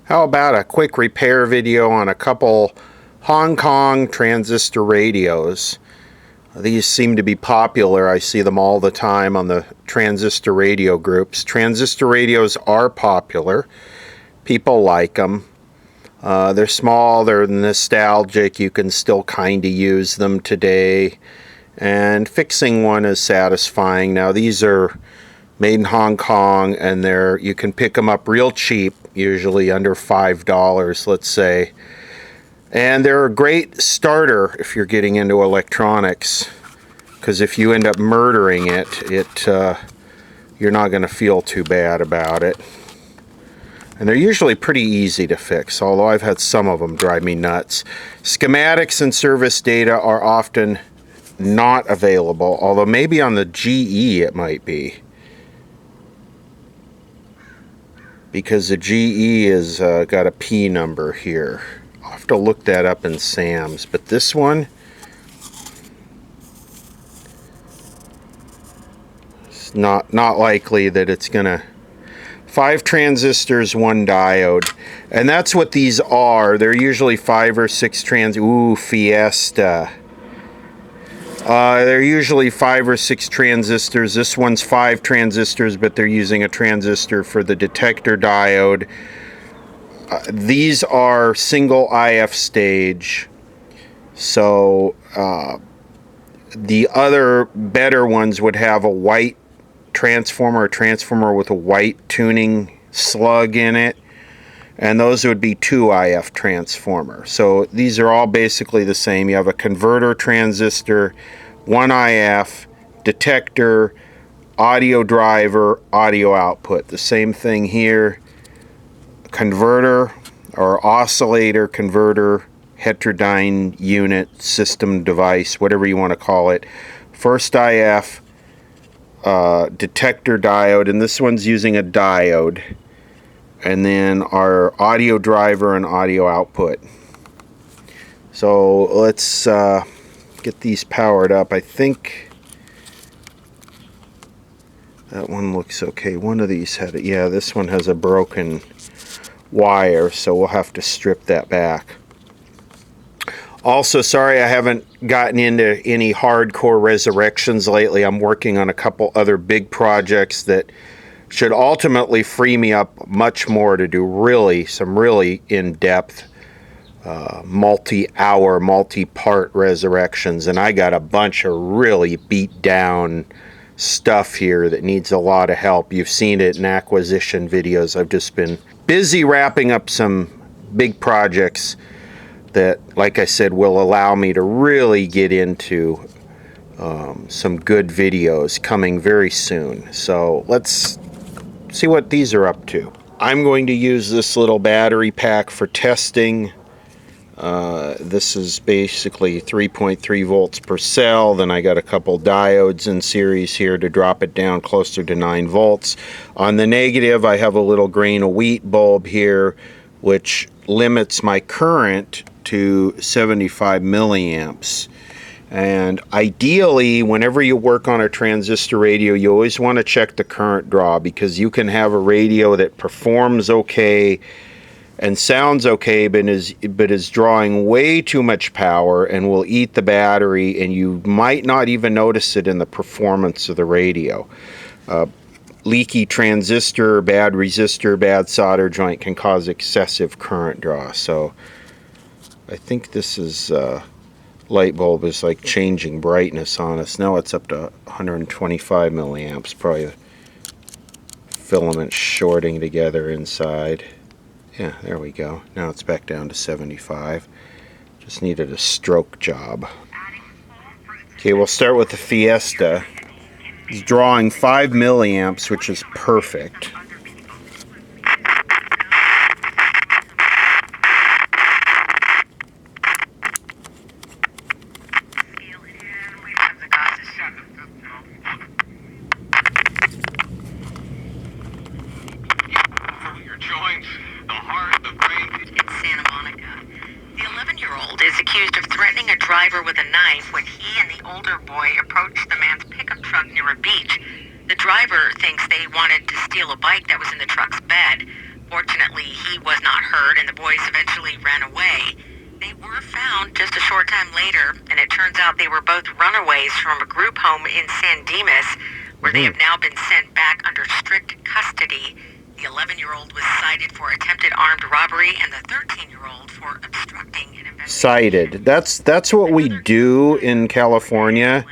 How about a quick repair video on a couple Hong Kong transistor radios? These seem to be popular. I see them all the time on the transistor radio groups. Transistor radios are popular. People like them. They're small, they're nostalgic, you can still kind of use them today. And fixing one is satisfying. Now these are made in Hong Kong, and you can pick them up real cheap, usually under $5, let's say. And they're a great starter if you're getting into electronics, because if you end up murdering it, you're not going to feel too bad about it. And they're usually pretty easy to fix, although I've had some of them drive me nuts. Schematics and service data are often not available, although maybe on the GE it might be. Because the GE has got a P number here. I'll have to look that up in Sam's. But this one, it's not likely that it's gonna. 5 transistors, 1 diode, and that's what these are. They're usually 5 or 6 Ooh, Fiesta. They're usually 5 or 6 transistors. This one's 5 transistors, but they're using a transistor for the detector diode. These are single IF stage. So the other better ones would have a white transformer, a transformer with a white tuning slug in it. And those would be 2 IF transformer. So these are all basically the same. You have a converter transistor, 1 IF, detector, audio driver, audio output. The same thing here. Converter or oscillator, converter, heterodyne unit, system device, whatever you want to call it. First IF, detector diode, and this one's using a diode. And then our audio driver and audio output. So let's get these powered up. I think that one looks okay. One of these had it. Yeah, this one has a broken wire, so we'll have to strip that back. Also, sorry I haven't gotten into any hardcore resurrections lately. I'm working on a couple other big projects that should ultimately free me up much more to do some really in-depth, multi-hour, multi-part resurrections. And I got a bunch of really beat-down stuff here that needs a lot of help. You've seen it in acquisition videos. I've just been busy wrapping up some big projects that, like I said, will allow me to really get into some good videos coming very soon. So let's see what these are up to. I'm going to use this little battery pack for testing. This is basically 3.3 volts per cell. Then I got a couple diodes in series here to drop it down closer to 9 volts. On the negative, I have a little grain of wheat bulb here, which limits my current to 75 milliamps. And ideally, whenever you work on a transistor radio, you always want to check the current draw, because you can have a radio that performs okay and sounds okay, but is drawing way too much power and will eat the battery, and you might not even notice it in the performance of the radio. Leaky transistor, bad resistor, bad solder joint can cause excessive current draw. So I think this is light bulb is like changing brightness on us. Now it's up to 125 milliamps. Probably the filament shorting together inside. Yeah, there we go. Now it's back down to 75. Just needed a stroke job. Okay, we'll start with the Fiesta. It's drawing 5 milliamps, which is perfect. With a knife when he and the older boy approached the man's pickup truck near a beach. The driver thinks they wanted to steal a bike that was in the truck's bed. Fortunately, he was not hurt. heard, and the boys eventually ran away. They were found just a short time later, and it turns out they were both runaways from a group home in San Dimas, where they have now been sent back under strict custody. The 11-year-old was cited for attempted armed robbery, and the 13-year-old for obstructing an investigation. Cited. That's what we do in California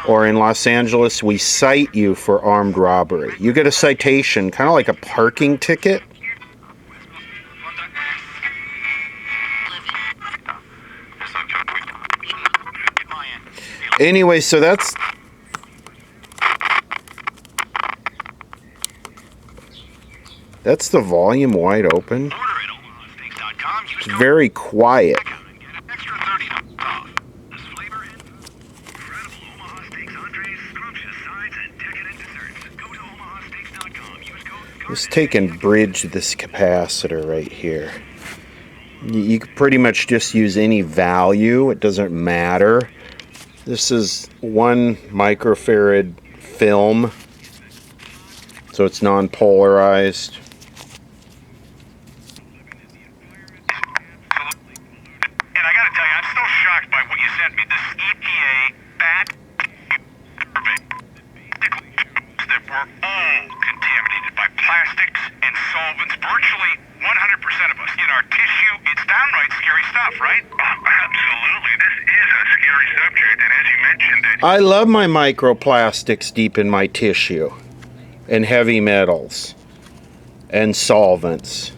or in Los Angeles. We cite you for armed robbery. You get a citation, kind of like a parking ticket. Anyway, so that's the volume wide open. It's very quiet. Let's take and bridge this capacitor right here. You could pretty much just use any value. It doesn't matter. This is 1 microfarad film, so it's non-polarized. And I gotta tell you, I'm still shocked by what you sent me. This EPA bat survey that were all contaminated by plastics and solvents. Virtually 100% of us in our tissue. It's downright scary stuff, right? Absolutely. This is a scary subject, and as you mentioned, I love my microplastics deep in my tissue, and heavy metals, and solvents.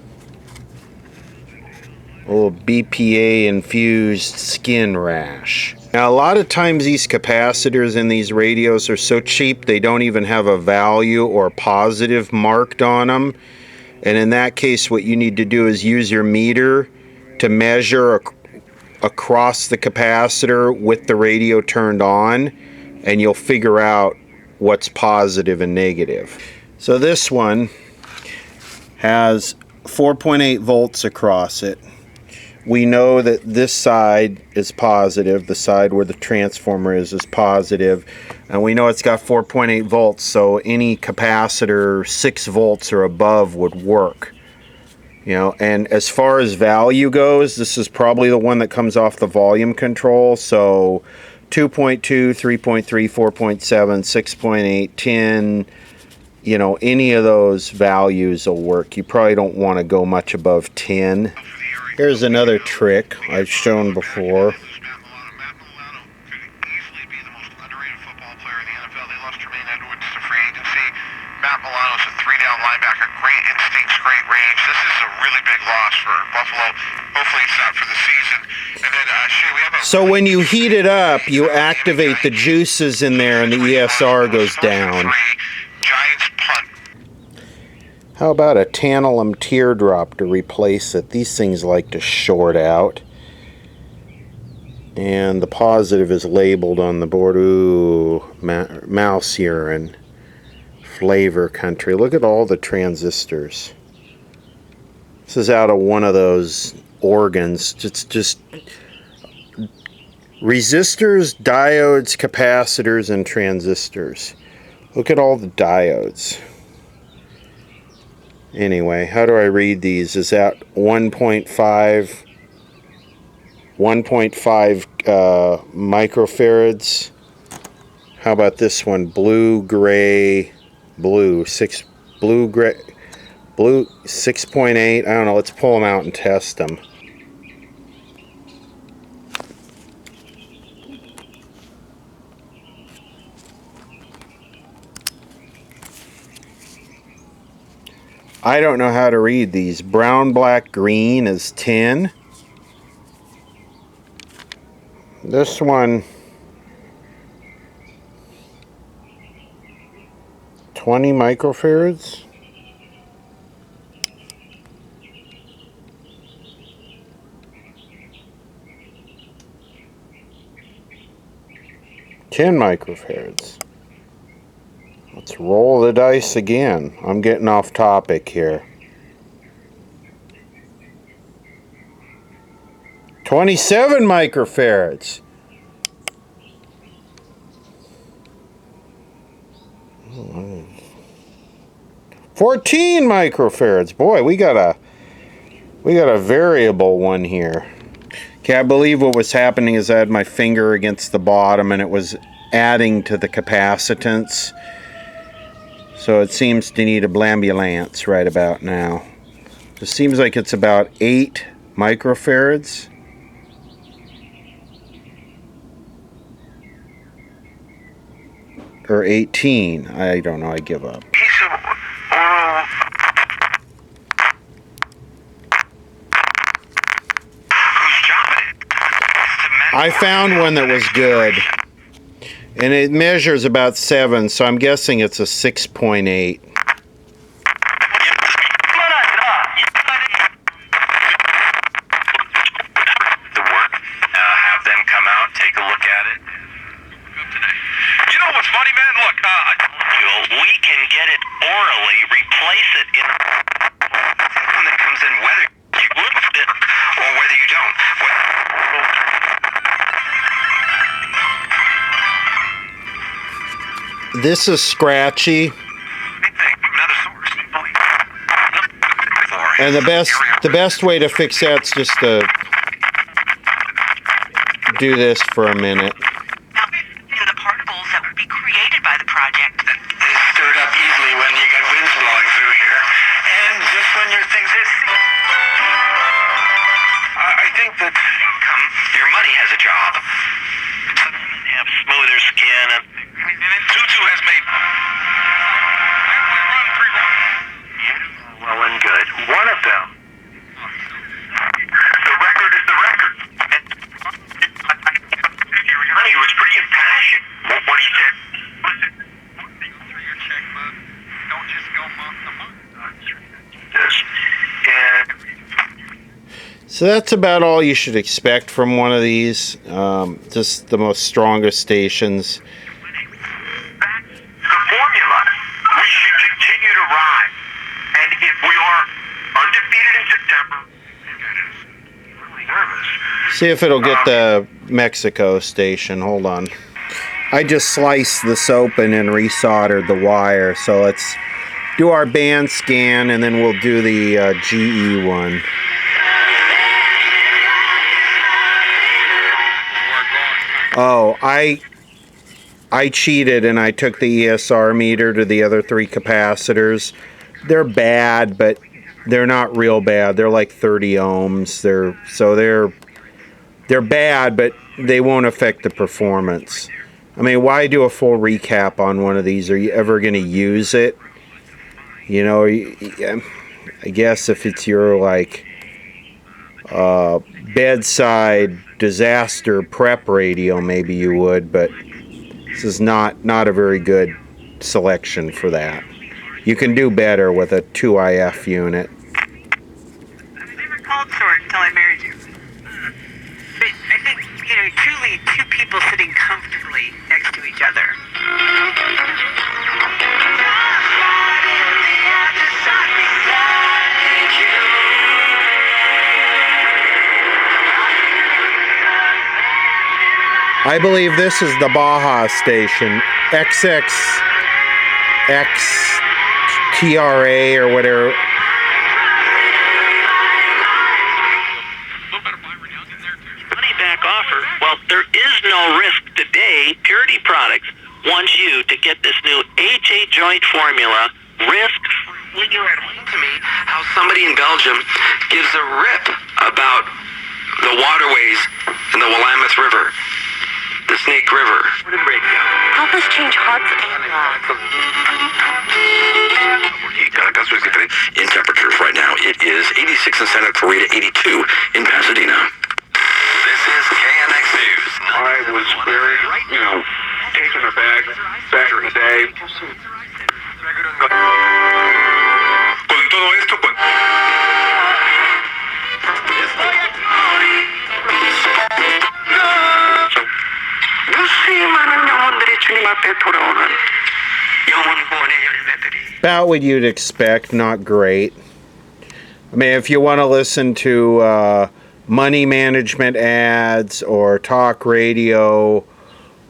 A little BPA infused skin rash. Now, a lot of times these capacitors in these radios are so cheap they don't even have a value or positive marked on them. And in that case, what you need to do is use your meter to measure across the capacitor with the radio turned on, and you'll figure out what's positive and negative. So this one has 4.8 volts across it. We know that this side is positive, the side where the transformer is positive, and we know it's got 4.8 volts, so any capacitor 6 volts or above would work. You know, and as far as value goes, this is probably the one that comes off the volume control, so 2.2, 3.3, 4.7, 6.8, 10, you know, any of those values will work. You probably don't want to go much above 10. Here's another trick I've shown before. Matt Milano's a 3-down linebacker, great instincts, great range. This is a really big loss for Buffalo. Hopefully it's not for the season. And then, Shay, we have a... So when you heat it up, you activate the juices in there and the ESR goes down. Giants punt. How about a tantalum teardrop to replace it? These things like to short out. And the positive is labeled on the board. Ooh, mouse urine. Flavor country. Look at all the transistors. This is out of one of those organs. It's just resistors, diodes, capacitors, and transistors. Look at all the diodes. Anyway, how do I read these? Is that 1.5 microfarads? How about this one? Blue, gray, blue, gray, blue 6.8. I don't know. Let's pull them out and test them. I don't know how to read these. Brown, black, green is 10. This one 20 microfarads. Ten microfarads. Let's roll the dice again. I'm getting off topic here. 27 microfarads. 14 microfarads. Boy, we got We got a variable one here. Okay, I believe what was happening is I had my finger against the bottom and it was adding to the capacitance. So it seems to need a blambulance right about now. It seems like it's about 8 microfarads. Or 18. I don't know, I give up. I found one that was good. And it measures about 7, so I'm guessing it's a 6.8. Have them come out, take a look at it. You know what's funny, man? Look, we can get it orally, replace it in something that comes in whether you look at it or whether you don't. This is scratchy. And the best way to fix that's just to do this for a minute. Now, the particles that would be created by the project. They stirred up easily when you got winds blowing through here. And just when your things is... I think that your money has a job. Have smoother skin. And Tutu has made... Well and good. One of them. The record is the record. Honey was pretty impassioned. What he said. Through your checkbook. Don't just go month to month. Yes. And So that's about all you should expect from one of these. Just the most strongest stations. that's the formula. We should continue to ride. And if we are undefeated in September, really nervous. See if it'll get the Mexico station. Hold on. I just sliced this open and resoldered the wire. So let's do our band scan and then we'll do the GE one. Oh, I cheated and I took the ESR meter to the other 3 capacitors. They're bad, but they're not real bad. They're like 30 ohms. They're bad, but they won't affect the performance. I mean, why do a full recap on one of these? Are you ever going to use it? You know, I guess if it's your like bedside disaster prep radio, maybe you would, but this is not a very good selection for that. You can do better with a 2IF unit. I've never called short until I married you. But I think, truly 2 people sitting comfortably next to each other. I believe this is the Baja station, XXXTRA or whatever. Money back offer. Well, there is no risk today. Purity Products wants you to get this new HA joint formula risk-free. When you explained to me how somebody in Belgium gives a rip about the waterways in the Willamette River, the Snake River. Help us change hearts and lives. In temperatures right now, it is 86 in Santa Clarita, 82 in Pasadena. This is KNX News. I was very, taken aback back in the day. Con todo esto, About what you'd expect, not great. I mean, if you want to listen to money management ads or talk radio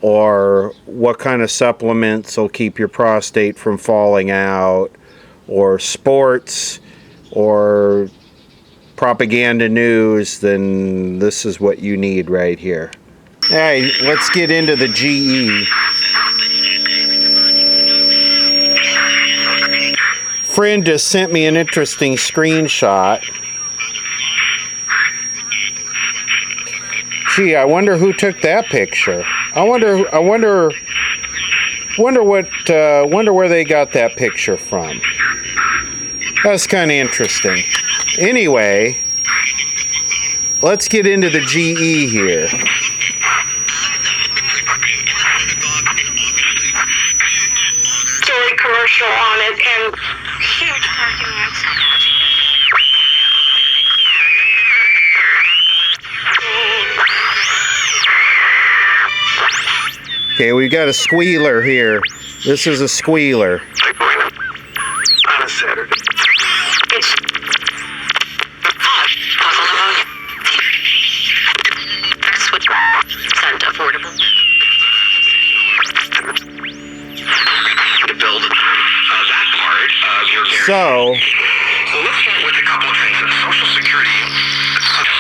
or what kind of supplements will keep your prostate from falling out or sports or propaganda news, then this is what you need right here. Hey, let's get into the GE. Friend just sent me an interesting screenshot. Gee, I wonder who took that picture. I wonder where they got that picture from. That's kind of interesting. Anyway, let's get into the GE here. Story commercial on it and huge parking lots. Okay, we got a squealer here. This is a squealer. On a Saturday. It's sent affordable. To build that part of your guarantee. So, let's start with a couple of things. Social Security, such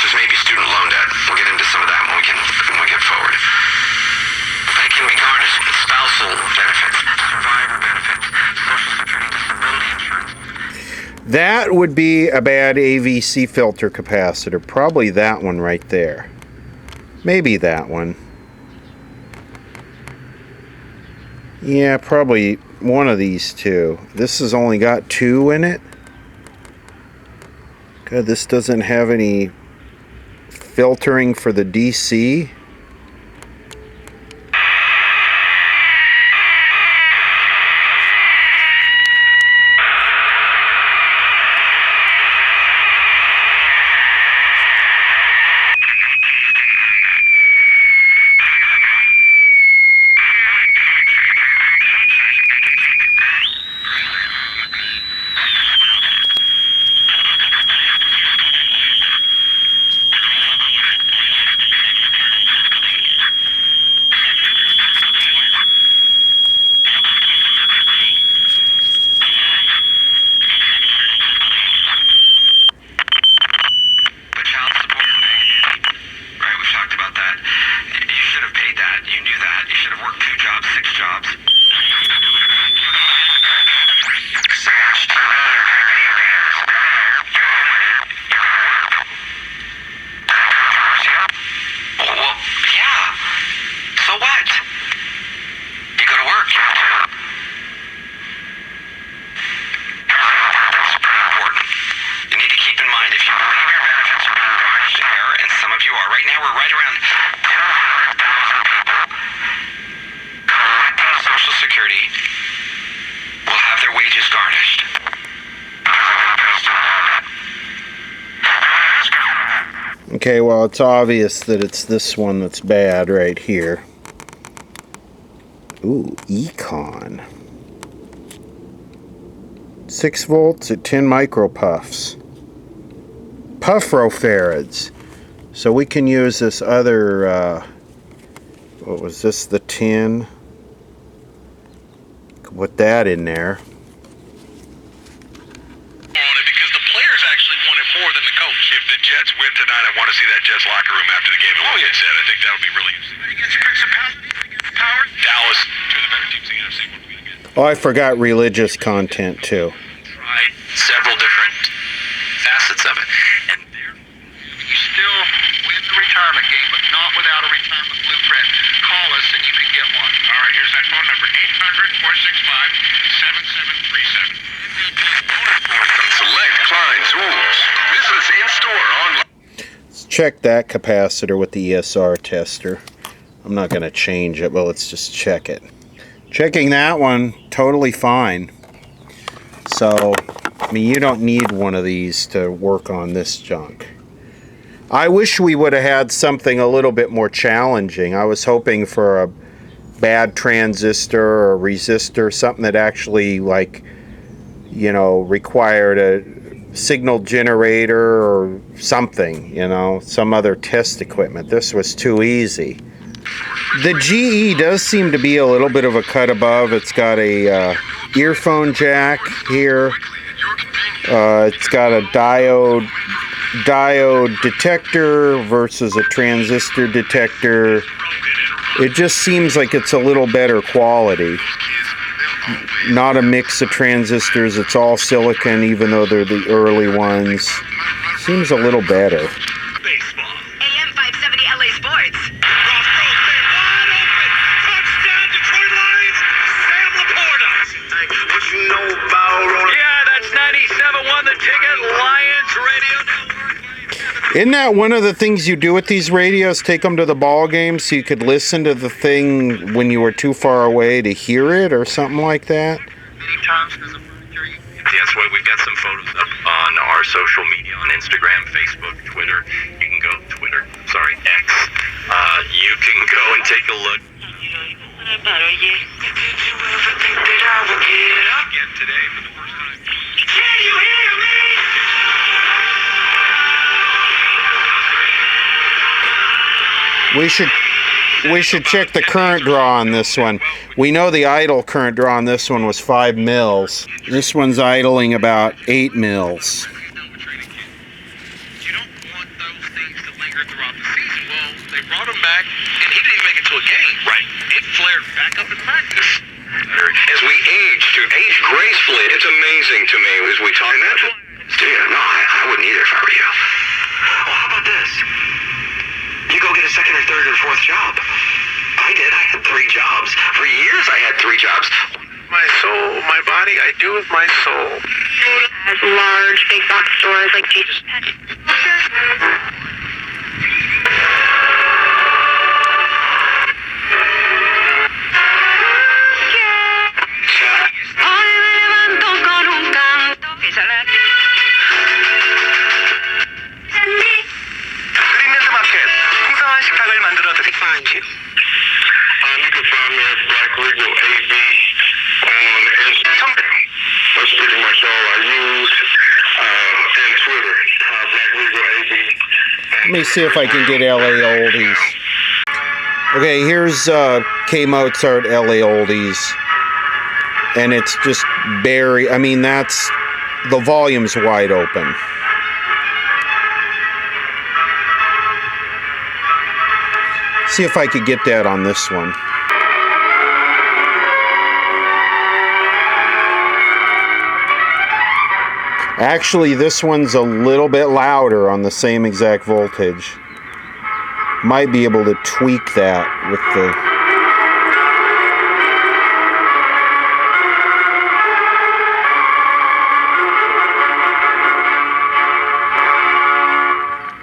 as maybe student loan debt. We'll get into some of that when we get forward. That can be garnished with spousal benefits, survivor benefits, Social Security disability insurance. that would be a bad AVC filter capacitor. Probably that one right there. Maybe that one. Yeah, probably one of these two. This has only got 2 in it. Good, this doesn't have any filtering for the DC. Okay, well, it's obvious that it's this one that's bad right here. Ooh, Econ. 6 volts at 10 micropuffs. Puffrofarads. So we can use this other, what was this, the 10? Put that in there. Jets win tonight. I want to see that Jets locker room after the game. Oh, yeah. Said. I think that would be really interesting. Dallas, two of the better teams in the NFC. What are we going to get? Oh, I forgot religious content too. Tried several different facets of it. And you still win the retirement game, but not without a retirement blueprint. Call us and you can get one. All right, here's that phone number, 800-465-7737. Select Klein Tools. Business in-store online. Let's check that capacitor with the ESR tester. I'm not going to change it, but let's just check it. Checking that one, totally fine. So, I mean, you don't need one of these to work on this junk. I wish we would have had something a little bit more challenging. I was hoping for a bad transistor or resistor, something that actually, like, you know, required a signal generator or something, you know, some other test equipment. This was too easy. The GE does seem to be a little bit of a cut above. It's got a earphone jack here. At your convenience. It's got a diode detector versus a transistor detector. It just seems like it's a little better quality. Not a mix of transistors, it's all silicon, even though they're the early ones. Seems a little better. Baseball. AM 570 LA Sports. Ross Rose, wide open. Touchdown, Detroit Lions. Sam Laporta. What you know about rolling? Yeah, that's 97.1 The Ticket, Lions Radio Network. Isn't that one of the things you do with these radios? Take them to the ball game so you could listen to the thing when you were too far away to hear it or something like that? Many times because of Mercury. That's why we've got some photos up on our social media on Instagram, Facebook, Twitter. You can go Twitter. Sorry, X. You can go and take a look. Again today for the first time. Can you hear me? We should check the current draw on this one. We know the idle current draw on this one was 5 mils. This one's idling about 8 mils. You don't want those things to linger throughout the season. Well, they brought him back, and he didn't even make it to a game. Right. It flared back up in practice. As we age gracefully, it's amazing to me as we talk about it. Yeah, no, I wouldn't either if I were you. Well, how about this? You go get a second or third or fourth job. I did. I had 3 jobs. For years I had 3 jobs. My soul, my body, I do with my soul. As large big box stores like Jesus Pet. 리네스 마켓, 풍성한 식탁을 만들어 find you. You can find me at Black Regal AB on Instagram. That's pretty much all I use. And Twitter, Black Regal AB. Let me see if I can get LA Oldies. Okay, here's K Mozart LA Oldies. And it's just that's, the volume's wide open. See if I could get that on this one. Actually, this one's a little bit louder on the same exact voltage. Might be able to tweak that with the...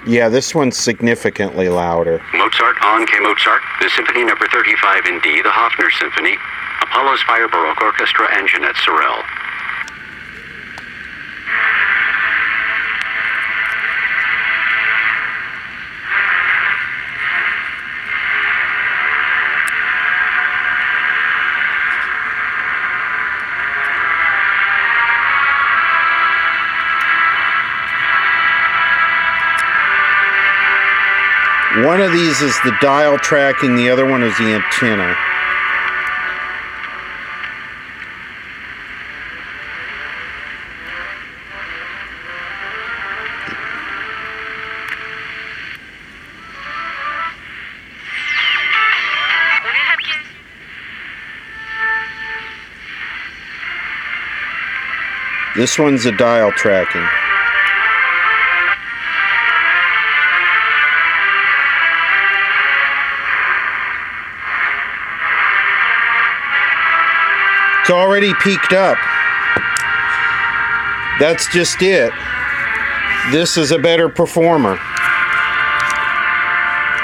Yeah, this one's significantly louder. Mozart on K Mozart, the Symphony Number 35 in D, the Hofner Symphony, Apollo's Fire Baroque Orchestra, and Jeanette Sorel. One of these is the dial tracking, the other one is the antenna. This one's the dial tracking. It's already peaked up. That's just it. This is a better performer.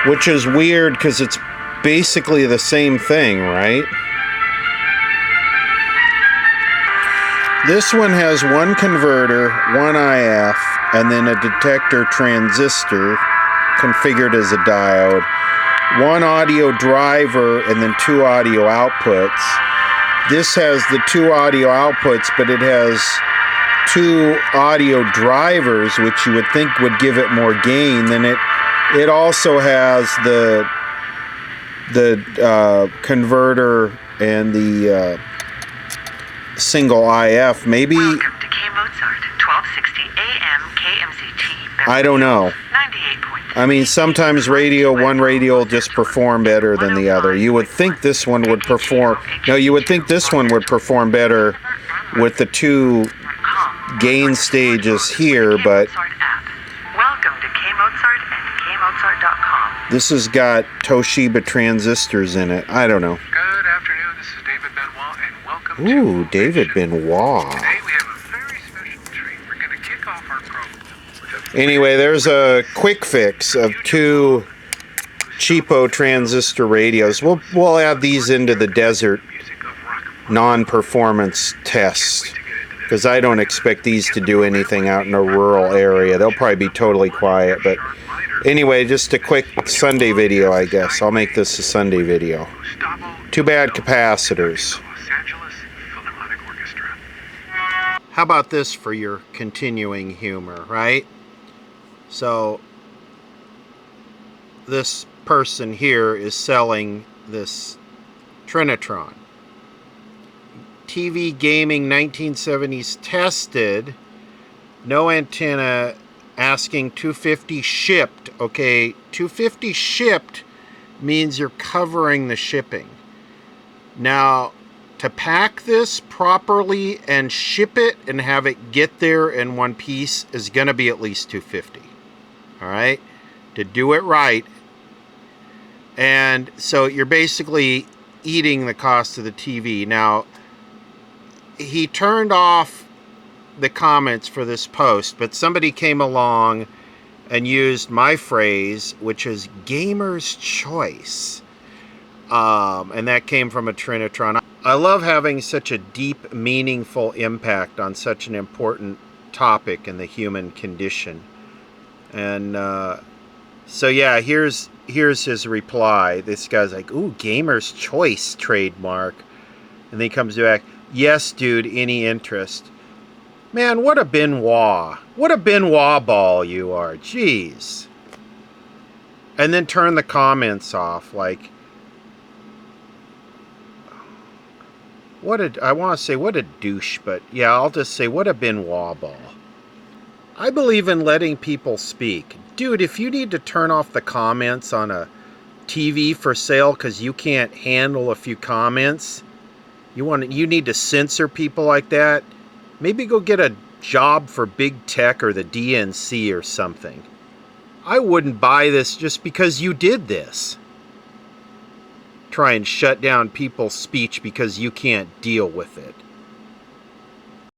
Which is weird because it's basically the same thing, right? This one has one converter, one IF, and then a detector transistor configured as a diode, one audio driver, and then 2 audio outputs. This has the 2 audio outputs, but it has 2 audio drivers, which you would think would give it more gain. Then it also has the converter and the single IF. Maybe. Welcome to K Mozart, I don't know. I mean, sometimes one radio will just perform better than the other. You would think this one would perform... No, you would think this one would perform better with the two gain stages here, but Welcome to KMozart and KMozart.com. this has got Toshiba transistors in it. I don't know. Good afternoon, this is David Benoit, and welcome Ooh, to David Benoit. Today we have a very special treat. We're going to kick off our program with a Anyway, there's a quick fix of two cheapo transistor radios. We'll add these into the desert music of rock. non-performance test, because I don't expect these to do anything out in a rural area. They'll probably be totally quiet, but anyway, just a quick Sunday video, I guess. I'll make this a Sunday video. Too bad capacitors. Los Angeles Philharmonic Orchestra. How about this for your continuing humor, right? So, this person here is selling this Trinitron. TV gaming 1970s tested, no antenna, asking 250 shipped. Okay, 250 shipped means you're covering the shipping. Now, to pack this properly and ship it and have it get there in one piece is going to be at least 250. All right? To do it right. And so you're basically eating the cost of the TV. Now, he turned off the comments for this post, but somebody came along and used my phrase, which is gamer's choice. And that came from a Trinitron. I love having such a deep, meaningful impact on such an important topic in the human condition. And so yeah, here's his reply. This guy's like, ooh, gamer's choice trademark. And then he comes back, yes, dude, any interest? Man, what a Benoit. What a Benoit ball you are. Jeez. And then turn the comments off. Like, I want to say what a douche, but yeah, I'll just say what a Benoit ball. I believe in letting people speak. Dude, if you need to turn off the comments on a TV for sale because you can't handle a few comments, you need to censor people like that, maybe go get a job for big tech or the DNC or something. I wouldn't buy this just because you did this. Try and shut down people's speech because you can't deal with it.